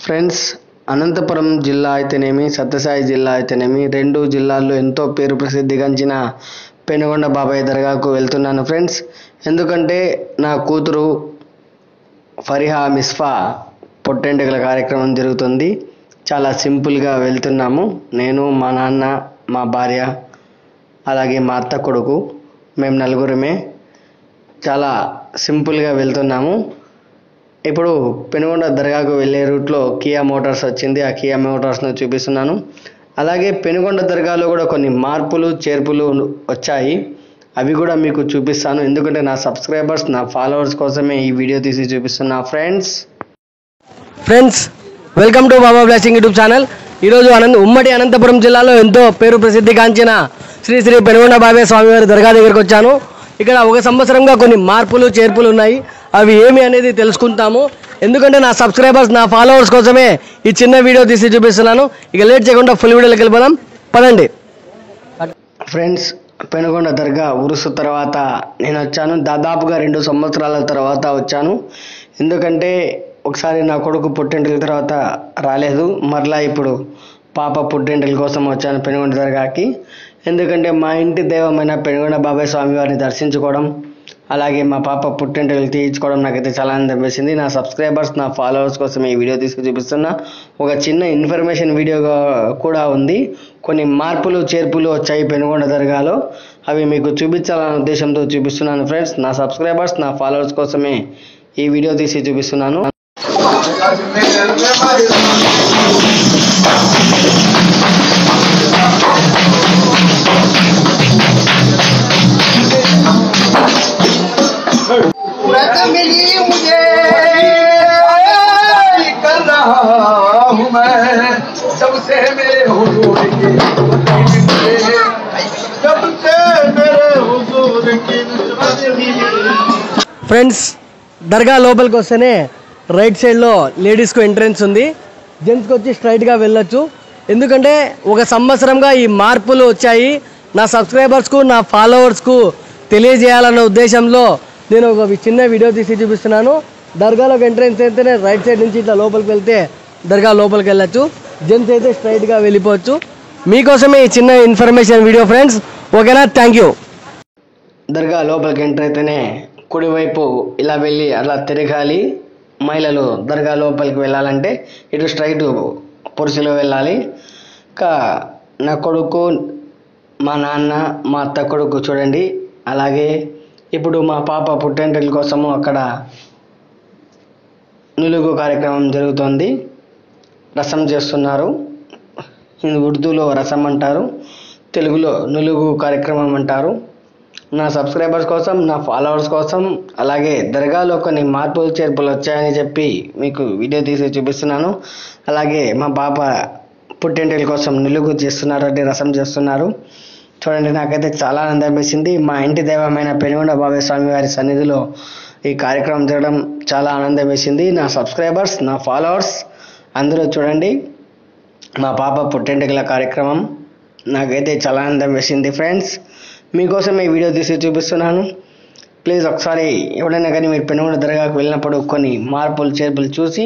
Friends, Anantapuram జిల్లా అయితేనేమి, సత్యసాయి జిల్లా అయితేనేమి, రెండు జిల్లాల్లో ఎంతో పేరు ప్రసిద్ధిగాంచిన పెనుగొండ బాబాయ్ దర్గాకు వెళ్తున్నాను ఫ్రెండ్స్. ఎందుకంటే నా కూతురు ఫరిహా మిస్ఫా పొట్టెంటుకల కార్యక్రమం జరుగుతుంది. చాలా సింపుల్గా వెళ్తున్నాము. నేను, మా నాన్న, మా భార్య, అలాగే మా అత్త కొడుకు, మేము నలుగురమే. చాలా సింపుల్గా వెళ్తున్నాము. ఇప్పుడు పెనుగొండ దర్గాకు వెళ్ళే రూట్లో కియా మోటార్స్ వచ్చింది. ఆ కియా మోటార్స్ను చూపిస్తున్నాను. అలాగే పెనుగొండ దర్గాలో కూడా కొన్ని మార్పులు చేర్పులు వచ్చాయి. అవి కూడా మీకు చూపిస్తాను. ఎందుకంటే నా సబ్స్క్రైబర్స్, నా ఫాలోవర్స్ కోసమే ఈ వీడియో తీసి చూపిస్తున్నా friends. Welcome to Baba blessing YouTube channel. ఈరోజు ఉమ్మడి అనంతపురం జిల్లాలో ఎంతో పేరు ప్రసిద్ధిగాంచిన శ్రీ శ్రీ పెనుగొండ బాబాయ్ స్వామివారి దర్గా దగ్గరికి వచ్చాను. ఇక్కడ ఒక సంవత్సరంగా కొన్ని మార్పులు చేర్పులు ఉన్నాయి. అవి ఏమి అనేది తెలుసుకుంటాము. ఎందుకంటే నా సబ్స్క్రైబర్స్, నా ఫాలోవర్స్ కోసమే ఈ చిన్న వీడియో తీసి చూపిస్తున్నాను. ఇక లేట్ చేయకుండా ఫుల్ వీడియోలోకి వెళ్ళిపోదాం, పదండి ఫ్రెండ్స్. పెనుగొండ దర్గా ఉరుసు తర్వాత నేను వచ్చాను. దాదాపుగా 2 సంవత్సరాల తర్వాత వచ్చాను. ఎందుకంటే ఒకసారి నా కొడుకు పుట్టింటిల తర్వాత రాలేదు. మరలా ఇప్పుడు పాప పుట్టింటిల కోసం వచ్చాను పెనుగొండ దర్గాకి. ఎందుకంటే మా ఇంటి దైవమైన పెనుగొండ బాబాయ్ స్వామివారిని దర్శించుకోవడం, అలాగే మా పాప పుట్టింటికలు తీయించుకోవడం నాకైతే చాలా ఆనందం వేసింది. నా సబ్స్క్రైబర్స్, నా ఫాలోవర్స్ కోసం ఈ వీడియో తీసుకు చూపిస్తున్నా. ఒక చిన్న ఇన్ఫర్మేషన్ వీడియో కూడా ఉంది. కొన్ని మార్పులు చేర్పులు వచ్చాయి పెనుగొండ దర్గాలో. అవి మీకు చూపించాలనే ఉద్దేశంతో చూపిస్తున్నాను ఫ్రెండ్స్. నా సబ్స్క్రైబర్స్, నా ఫాలోవర్స్ కోసమే ఈ వీడియో తీసి చూపిస్తున్నాను. ఫ్రెండ్స్, దర్గా లోపలికి వస్తేనే రైట్ సైడ్లో లేడీస్కు ఎంట్రన్స్ ఉంది. జెంట్స్కి వచ్చి స్ట్రైట్గా వెళ్ళొచ్చు. ఎందుకంటే ఒక సంవత్సరంగా ఈ మార్పులు వచ్చాయి. నా సబ్స్క్రైబర్స్కు, నా ఫాలోవర్స్కు తెలియజేయాలన్న ఉద్దేశంలో నేను ఒక చిన్న వీడియో తీసి చూపిస్తున్నాను. దర్గాలోకి ఎంట్రన్స్ అయితేనే రైట్ సైడ్ నుంచి ఇట్లా లోపలికి వెళ్తే దర్గా లోపలికి వెళ్ళచ్చు. జెంట్స్ అయితే స్ట్రైట్గా వెళ్ళిపోవచ్చు. మీకోసమే ఈ చిన్న ఇన్ఫర్మేషన్ వీడియో ఫ్రెండ్స్. ఓకేనా? Thank you. దర్గా లోపలికి ఎంటర్ అయితేనే కుడివైపు ఇలా వెళ్ళి అలా తిరగాలి. మహిళలు దర్గా లోపలికి వెళ్ళాలంటే ఇటు స్ట్రైట్ పురుషులు వెళ్ళాలి. ఇంకా నా కొడుకు, మా నాన్న, మా అత్త కొడుకు చూడండి. అలాగే ఇప్పుడు మా పాప పుట్టెంటుకల కోసము అక్కడ నులుగు కార్యక్రమం జరుగుతుంది. రసం చేస్తున్నారు. ఉర్దూలో రసం అంటారు, తెలుగులో నులుగు కార్యక్రమం అంటారు. నా సబ్స్క్రైబర్స్ కోసం, నా ఫాలోవర్స్ కోసం, అలాగే దర్గాలో కొన్ని మార్పులు చేర్పులు వచ్చాయని చెప్పి మీకు వీడియో తీసి చూపిస్తున్నాను. అలాగే మా పాప పుట్టింటిల కోసం నులుగు చేస్తున్నారు, అంటే రసం చేస్తున్నారు. చూడండి, నాకైతే చాలా ఆనందం వేసింది. మా ఇంటి దైవమైన పెనుగొండ బాబాయ్ స్వామి వారి సన్నిధిలో ఈ కార్యక్రమం జరగడం చాలా ఆనందం వేసింది. నా సబ్స్క్రైబర్స్, నా ఫాలోవర్స్ అందరూ చూడండి మా పాప పుట్టింటికల కార్యక్రమం. నాకైతే చాలా ఆనందం వేసింది ఫ్రెండ్స్. మీకోసం ఈ వీడియో తీసి చూపిస్తున్నాను. ప్లీజ్ ఒకసారి ఎవడైనా కానీ మీరు పెనుగొండ దర్గాకు వెళ్ళినప్పుడు కొన్ని మార్పులు చేర్పులు చూసి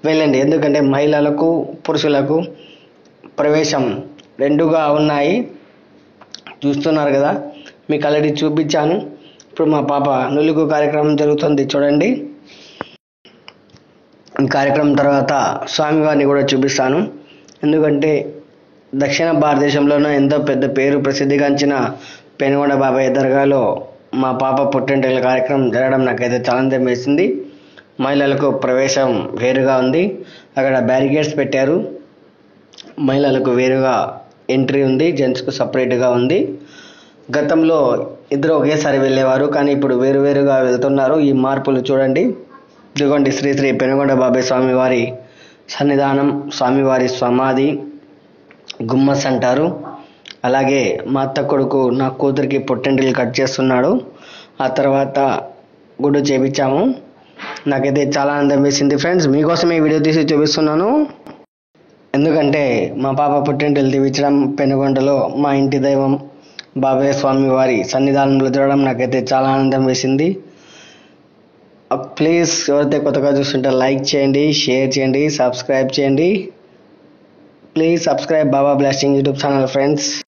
వెళ్ళండి. ఎందుకంటే మహిళలకు, పురుషులకు ప్రవేశం రెండుగా ఉన్నాయి. చూస్తున్నారు కదా, మీకు ఆల్రెడీ చూపించాను. ఇప్పుడు మా పాప నులుగు కార్యక్రమం జరుగుతుంది చూడండి. ఈ కార్యక్రమం తర్వాత స్వామివారిని కూడా చూపిస్తాను. ఎందుకంటే దక్షిణ భారతదేశంలోనే ఎంతో పెద్ద పేరు ప్రసిద్ధిగాంచిన పెనుగొండ బాబాయ్ దర్గాలో మా పాప పుట్టింటికల కార్యక్రమం జరగడం నాకైతే చాలా ఆనందం వేసింది. మహిళలకు ప్రవేశం వేరుగా ఉంది. అక్కడ బ్యారికేడ్స్ పెట్టారు. మహిళలకు వేరుగా ఎంట్రీ ఉంది, జెంట్స్కు సపరేట్గా ఉంది. గతంలో ఇద్దరు ఒకేసారి వెళ్ళేవారు, కానీ ఇప్పుడు వేరువేరుగా వెళ్తున్నారు. ఈ మార్పులు చూడండి. ఇదిగోండి శ్రీ శ్రీ పెనుగొండ బాబాయ్ స్వామివారి సన్నిధానం, స్వామివారి సమాధి, గుమ్మస్ అంటారు. అలాగే మా అత్త కొడుకు నా కూతురికి పుట్టింటికలు కట్ చేస్తున్నాడు. ఆ తర్వాత గుడ్డు చేపించాము. నాకైతే చాలా ఆనందం వేసింది ఫ్రెండ్స్. మీకోసం ఈ వీడియో తీసి చూపిస్తున్నాను. ఎందుకంటే మా పాప పుట్టింటికలు తీపించడం పెనుగొండలో మా ఇంటి దైవం బాబాయ్ స్వామి వారి సన్నిధానంలో జరగడం నాకైతే చాలా ఆనందం వేసింది. ప్లీజ్ ఎవరైతే కొత్తగా చూస్తుంటే లైక్ చేయండి, షేర్ చేయండి, సబ్స్క్రైబ్ చేయండి. Please subscribe Baba blasting YouTube channel friends.